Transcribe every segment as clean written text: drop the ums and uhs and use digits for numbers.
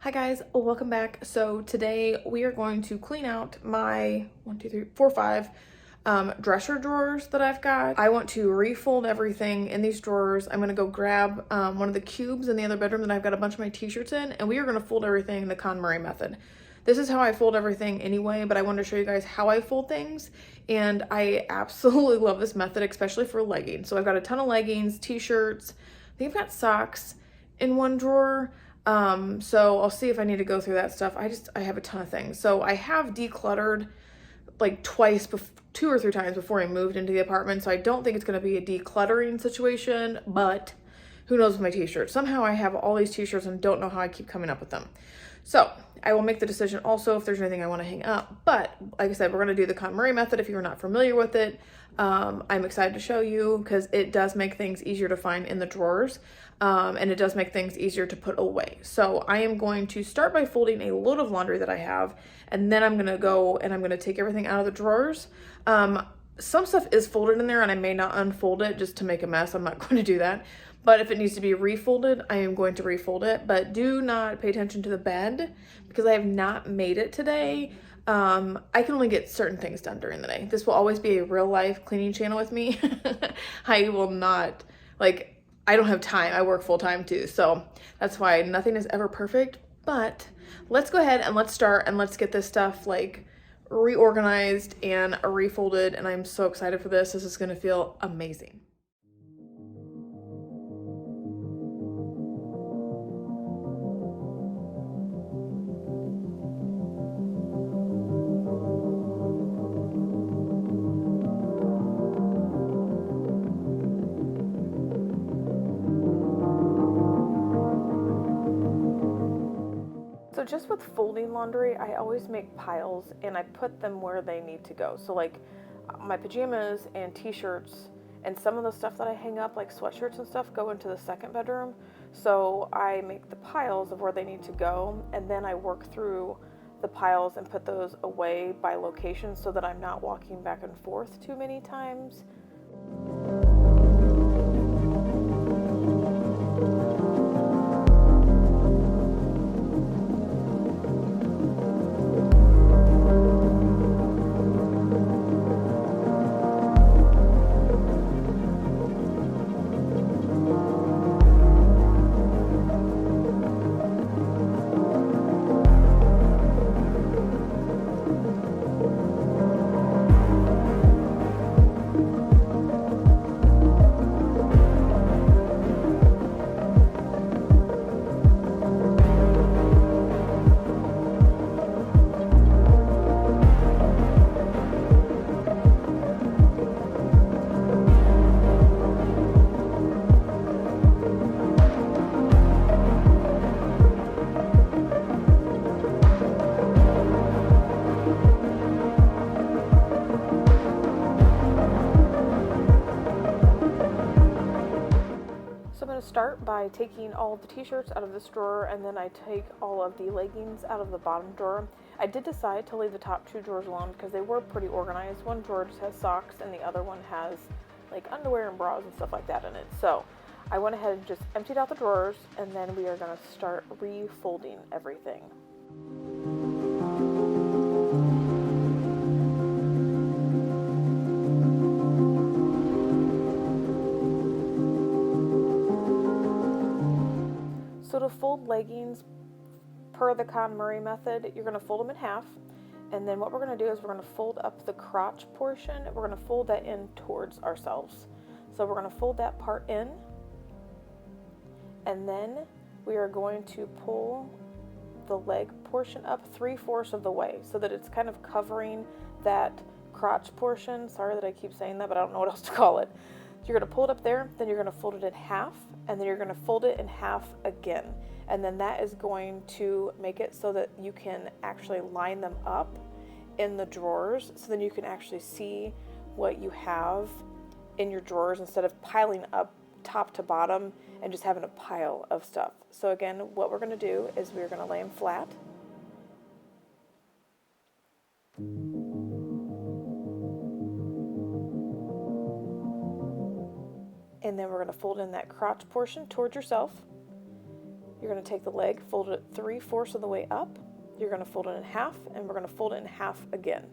Hi guys, welcome back. So today we are going to clean out my 5 dresser drawers that I've got. I want to refold everything in these drawers. I'm gonna go grab one of the cubes in the other bedroom that I've got a bunch of my t-shirts in, and we are gonna fold everything in the KonMari method. This is how I fold everything anyway, but I wanted to show you guys how I fold things, and I absolutely love this method, especially for leggings. So I've got a ton of leggings, t-shirts, I think I've got socks in one drawer. So I'll see if I need to go through that stuff. I have a ton of things. So I have decluttered like two or three times before I moved into the apartment. So I don't think it's going to be a decluttering situation, but who knows with my t-shirts. Somehow I have all these t-shirts and don't know how I keep coming up with them. So I will make the decision also if there's anything I want to hang up. But like I said, we're going to do the KonMari method if you're not familiar with it. I'm excited to show you because it does make things easier to find in the drawers. And it does make things easier to put away. So I am going to start by folding a load of laundry that I have, and then I'm gonna go and I'm gonna take everything out of the drawers. Some stuff is folded in there and I may not unfold it just to make a mess. I'm not going to do that. But if it needs to be refolded, I am going to refold it. But do not pay attention to the bed because I have not made it today. I can only get certain things done during the day. This will always be a real life cleaning channel with me. I will not, I don't have time. I work full time too. So that's why nothing is ever perfect. But let's go ahead and let's start and let's get this stuff reorganized and refolded. And I'm so excited for this. This is going to feel amazing. So just with folding laundry, I always make piles and I put them where they need to go. So my pajamas and t-shirts and some of the stuff that I hang up, like sweatshirts and stuff, go into the second bedroom. So I make the piles of where they need to go, and then I work through the piles and put those away by location so that I'm not walking back and forth too many times. So I'm going to start by taking all of the t-shirts out of this drawer, and then I take all of the leggings out of the bottom drawer. I did decide to leave the top two drawers alone because they were pretty organized. One drawer just has socks and the other one has underwear and bras and stuff like that in it. So I went ahead and just emptied out the drawers, and then we are going to start refolding everything. So to fold leggings per the KonMari method, you're going to fold them in half, and then what we're going to do is we're going to fold up the crotch portion. We're going to fold that in towards ourselves. So we're going to fold that part in, and then we are going to pull the leg portion up 3/4 of the way so that it's kind of covering that crotch portion. Sorry that I keep saying that, but I don't know what else to call it. You're going to pull it up there, then you're going to fold it in half, and then you're going to fold it in half again. And then that is going to make it so that you can actually line them up in the drawers, so then you can actually see what you have in your drawers instead of piling up top to bottom and just having a pile of stuff. So again, what we're going to do is we're going to lay them flat. And then we're going to fold in that crotch portion towards yourself. You're going to take the leg, fold it 3/4 of the way up. You're going to fold it in half, and we're going to fold it in half again.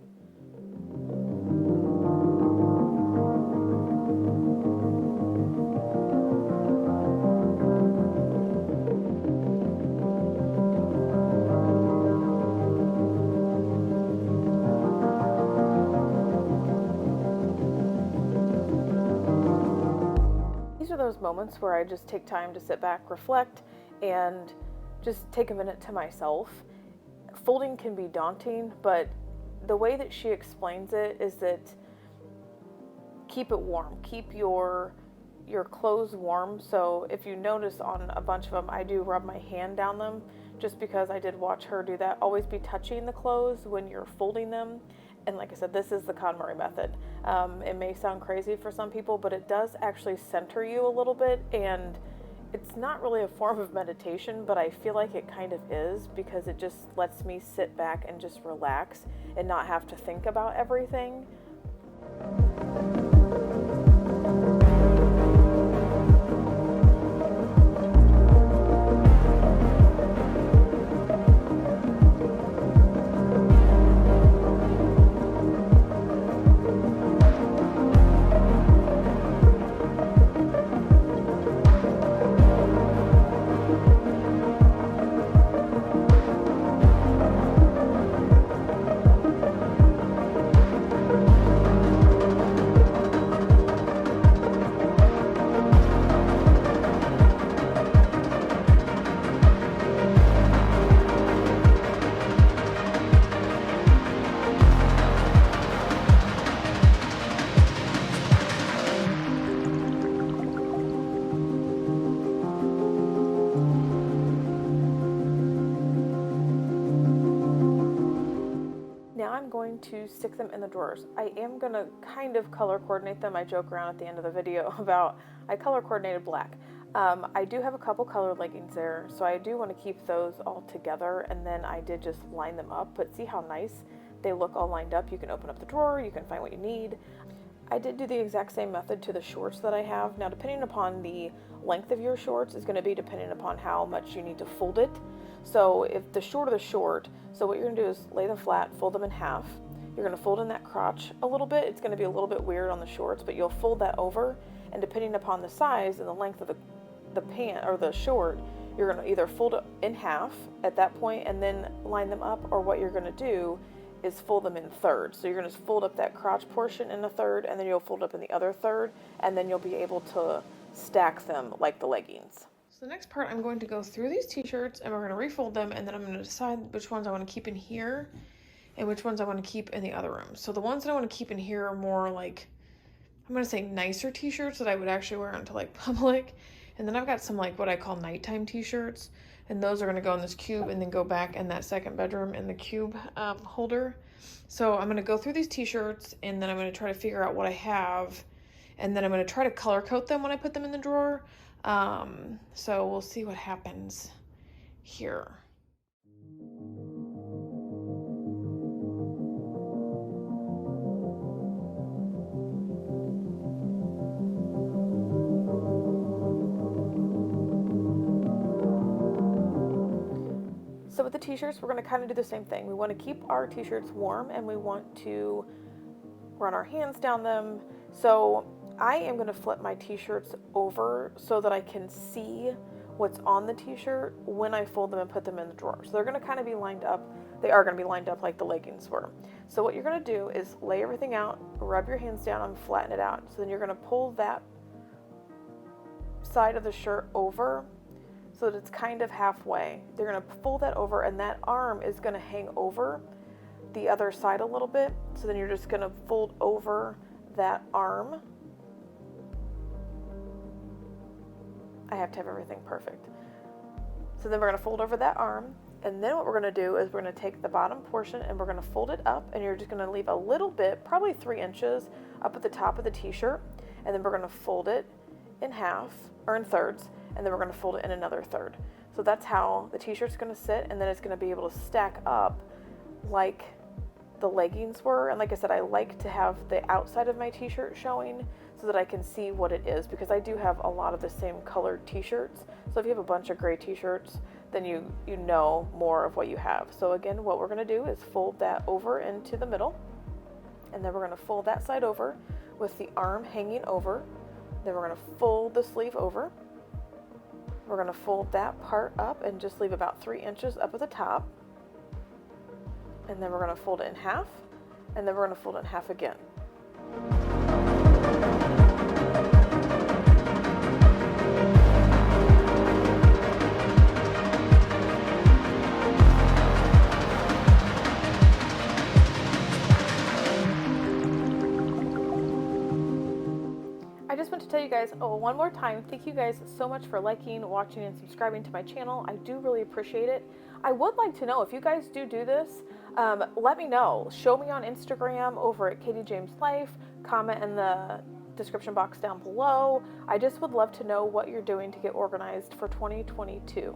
These are those moments where I just take time to sit back, reflect, and just take a minute to myself. Folding can be daunting, but the way that she explains it is that keep it warm, keep your clothes warm. So if you notice on a bunch of them, I do rub my hand down them, just because I did watch her do that. Always be touching the clothes when you're folding them. And like I said, this is the KonMari method. It may sound crazy for some people, but it does actually center you a little bit, and it's not really a form of meditation, but I feel like it kind of is, because it just lets me sit back and just relax and not have to think about everything. Now I'm going to stick them in the drawers. I am going to kind of color coordinate them. I joke around at the end of the video about I color coordinated black. I do have a couple colored leggings there, so I do want to keep those all together, and then I did just line them up, but see how nice they look all lined up. You can open up the drawer, you can find what you need. I did do the exact same method to the shorts that I have. Now, depending upon the length of your shorts is going to be dependent upon how much you need to fold it. So if the shorter the short, so what you're going to do is lay them flat, fold them in half. You're going to fold in that crotch a little bit. It's going to be a little bit weird on the shorts, but you'll fold that over, and depending upon the size and the length of the pant or the short, you're going to either fold it in half at that point and then line them up, or what you're going to do is fold them in thirds. So you're going to fold up that crotch portion in a third, and then you'll fold up in the other third, and then you'll be able to stack them like the leggings. So the next part, I'm going to go through these t-shirts, and we're going to refold them, and then I'm going to decide which ones I want to keep in here and which ones I want to keep in the other room. So the ones that I want to keep in here are more like, I'm going to say nicer t-shirts that I would actually wear into like public. And then I've got some like what I call nighttime t-shirts, and those are going to go in this cube and then go back in that second bedroom in the cube holder. So I'm going to go through these t-shirts, and then I'm going to try to figure out what I have, and then I'm going to try to color code them when I put them in the drawer. So we'll see what happens here. So with the t-shirts, we're going to kind of do the same thing. We want to keep our t-shirts warm, and we want to run our hands down them. So I am going to flip my t-shirts over so that I can see what's on the t-shirt when I fold them and put them in the drawer. So they're going to kind of be lined up. They are going to be lined up like the leggings were. So what you're going to do is lay everything out, rub your hands down, and flatten it out. So then you're going to pull that side of the shirt over so that it's kind of halfway. They're going to fold that over, and that arm is going to hang over the other side a little bit. So then you're just going to fold over that arm. I have to have everything perfect. So then we're going to fold over that arm, and then what we're going to do is we're going to take the bottom portion and we're going to fold it up, and you're just going to leave a little bit, probably 3 inches up at the top of the t-shirt, and then we're going to fold it in half or in thirds, and then we're going to fold it in another third. So that's how the t-shirt's going to sit, and then it's going to be able to stack up like the leggings were. And like I said, I like to have the outside of my t-shirt showing, so that I can see what it is, because I do have a lot of the same colored t-shirts. So if you have a bunch of gray t-shirts, then you know more of what you have. So again, what we're going to do is fold that over into the middle, and then we're going to fold that side over with the arm hanging over. Then we're going to fold the sleeve over. We're going to fold that part up and just leave about 3 inches up at the top. And then we're going to fold it in half, and then we're going to fold it in half again. I just want to tell you guys, one more time, thank you guys so much for liking, watching, and subscribing to my channel. I do really appreciate it. I would like to know if you guys do this, let me know. Show me on Instagram over at Katie James Life. Comment in the description box down below. I just would love to know what you're doing to get organized for 2022.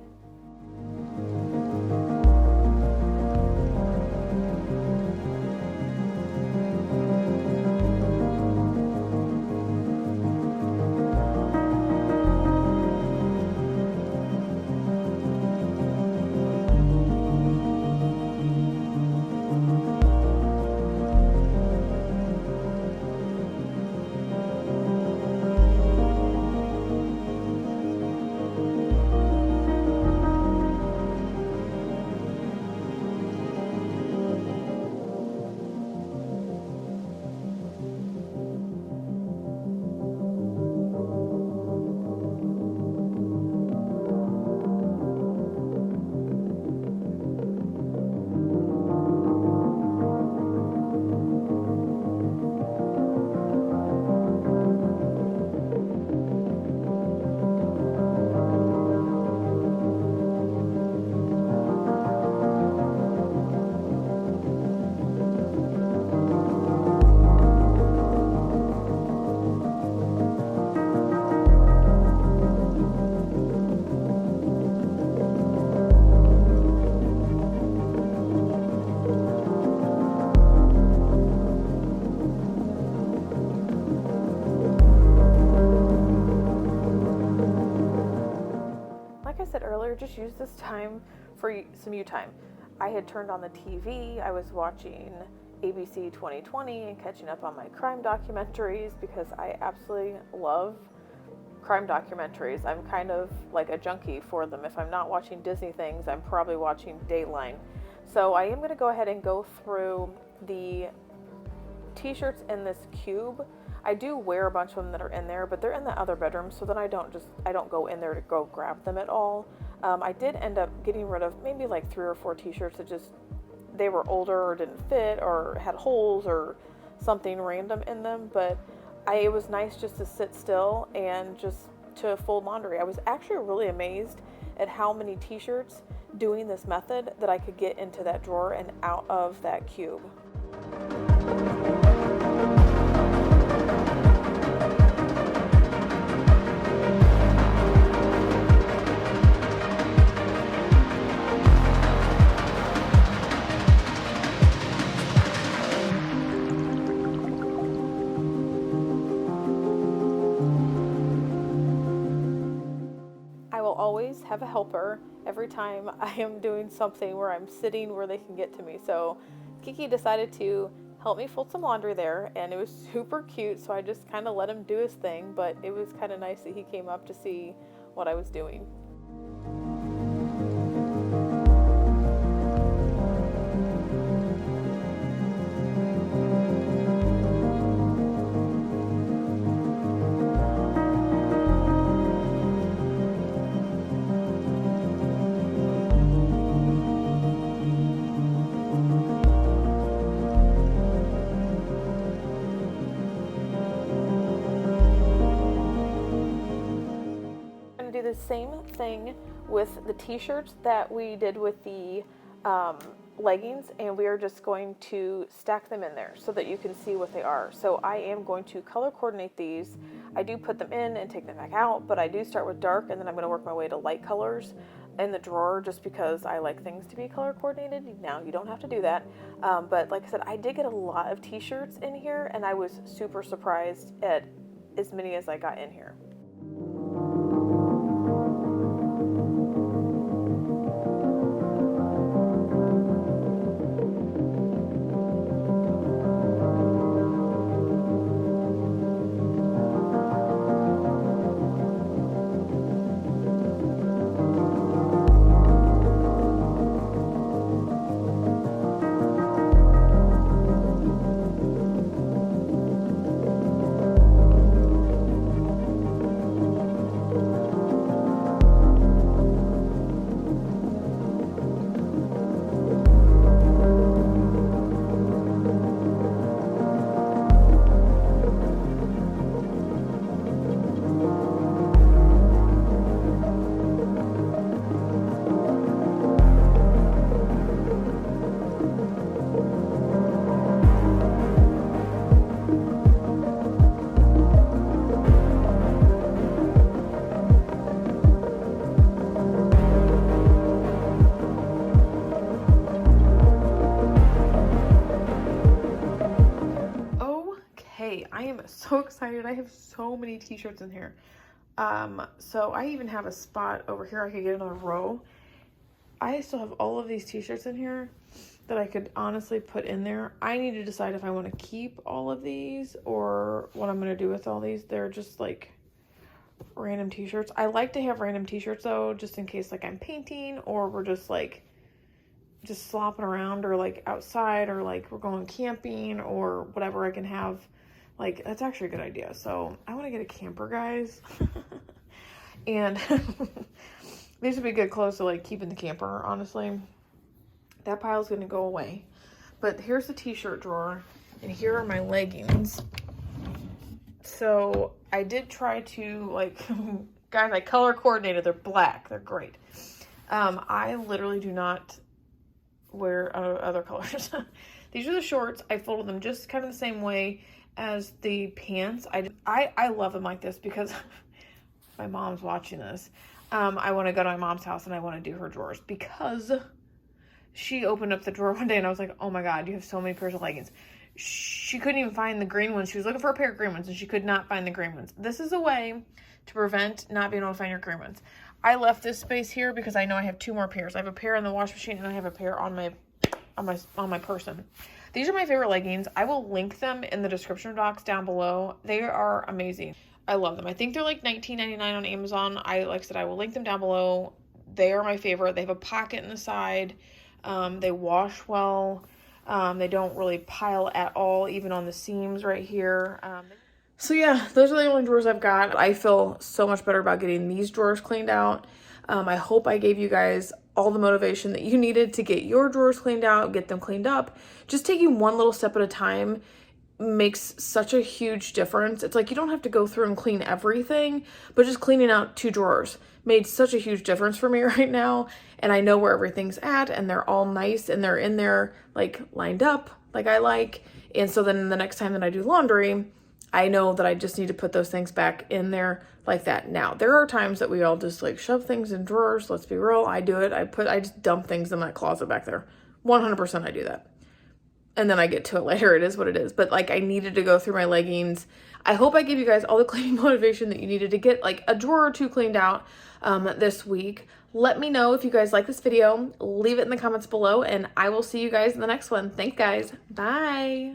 Earlier, just use this time for some you time. I had turned on the TV, I was watching ABC 2020 and catching up on my crime documentaries, because I absolutely love crime documentaries. I'm kind of like a junkie for them. If I'm not watching Disney things, I'm probably watching Dateline. So I am going to go ahead and go through the t-shirts in this cube. I do wear a bunch of them that are in there, but they're in the other bedroom, so then I don't go in there to go grab them at all. I did end up getting rid of maybe like 3 or 4 t-shirts that they were older or didn't fit or had holes or something random in them, but it was nice just to sit still and just to fold laundry. I was actually really amazed at how many t-shirts doing this method that I could get into that drawer and out of that cube. Always have a helper every time I am doing something where I'm sitting where they can get to me. So Kiki decided to help me fold some laundry there, and it was super cute, so I just kind of let him do his thing, but it was kind of nice that he came up to see what I was doing. Do the same thing with the t-shirts that we did with the leggings, and we are just going to stack them in there so that you can see what they are. So I am going to color coordinate these. I do put them in and take them back out, but I do start with dark, and then I'm going to work my way to light colors in the drawer, just because I like things to be color coordinated. Now you don't have to do that, but like I said, I did get a lot of t-shirts in here, and I was super surprised at as many as I got in here. I am so excited. I have so many t-shirts in here. So I even have a spot over here I could get another row. I still have all of these t-shirts in here that I could honestly put in there. I need to decide if I want to keep all of these or what I'm going to do with all these. They're just like random t-shirts. I like to have random t-shirts though, just in case like I'm painting or we're just like just slopping around or like outside or like we're going camping or whatever. I can have like, that's actually a good idea. So I want to get a camper, guys. And these would be good clothes to like keep in the camper, honestly. That pile's going to go away. But here's the t-shirt drawer and here are my leggings. So I did try to like, guys, I color coordinated. They're black. They're great. I literally do not wear other colors. These are the shorts. I folded them just kind of the same way as the pants. I love them like this because my mom's watching this. I want to go to my mom's house and I want to do her drawers because she opened up the drawer one day and I was like, oh my God, you have so many pairs of leggings. She couldn't even find the green ones. She was looking for a pair of green ones and she could not find the green ones. This is a way to prevent not being able to find your green ones. I left this space here because I know I have 2 more pairs. I have a pair in the wash machine and I have a pair on my person. These are my favorite leggings. I will link them in the description box down below. They are amazing. I love them. I think they're like $19.99 on Amazon. Like I said, I will link them down below. They are my favorite. They have a pocket in the side. They wash well. They don't really pile at all, even on the seams right here. So yeah, those are the only drawers I've got. I feel so much better about getting these drawers cleaned out. I hope I gave you guys all the motivation that you needed to get your drawers cleaned out, get them cleaned up. Just taking one little step at a time makes such a huge difference. It's like you don't have to go through and clean everything, but just cleaning out 2 drawers made such a huge difference for me right now. And I know where everything's at and they're all nice and they're in there like lined up like I like. And so then the next time that I do laundry, I know that I just need to put those things back in there like that. Now, there are times that we all just like shove things in drawers. Let's be real. I do it. I just dump things in that closet back there. 100% I do that. And then I get to it later. It is what it is. But like I needed to go through my leggings. I hope I gave you guys all the cleaning motivation that you needed to get like a drawer or 2 cleaned out this week. Let me know if you guys like this video. Leave it in the comments below and I will see you guys in the next one. Thanks guys. Bye.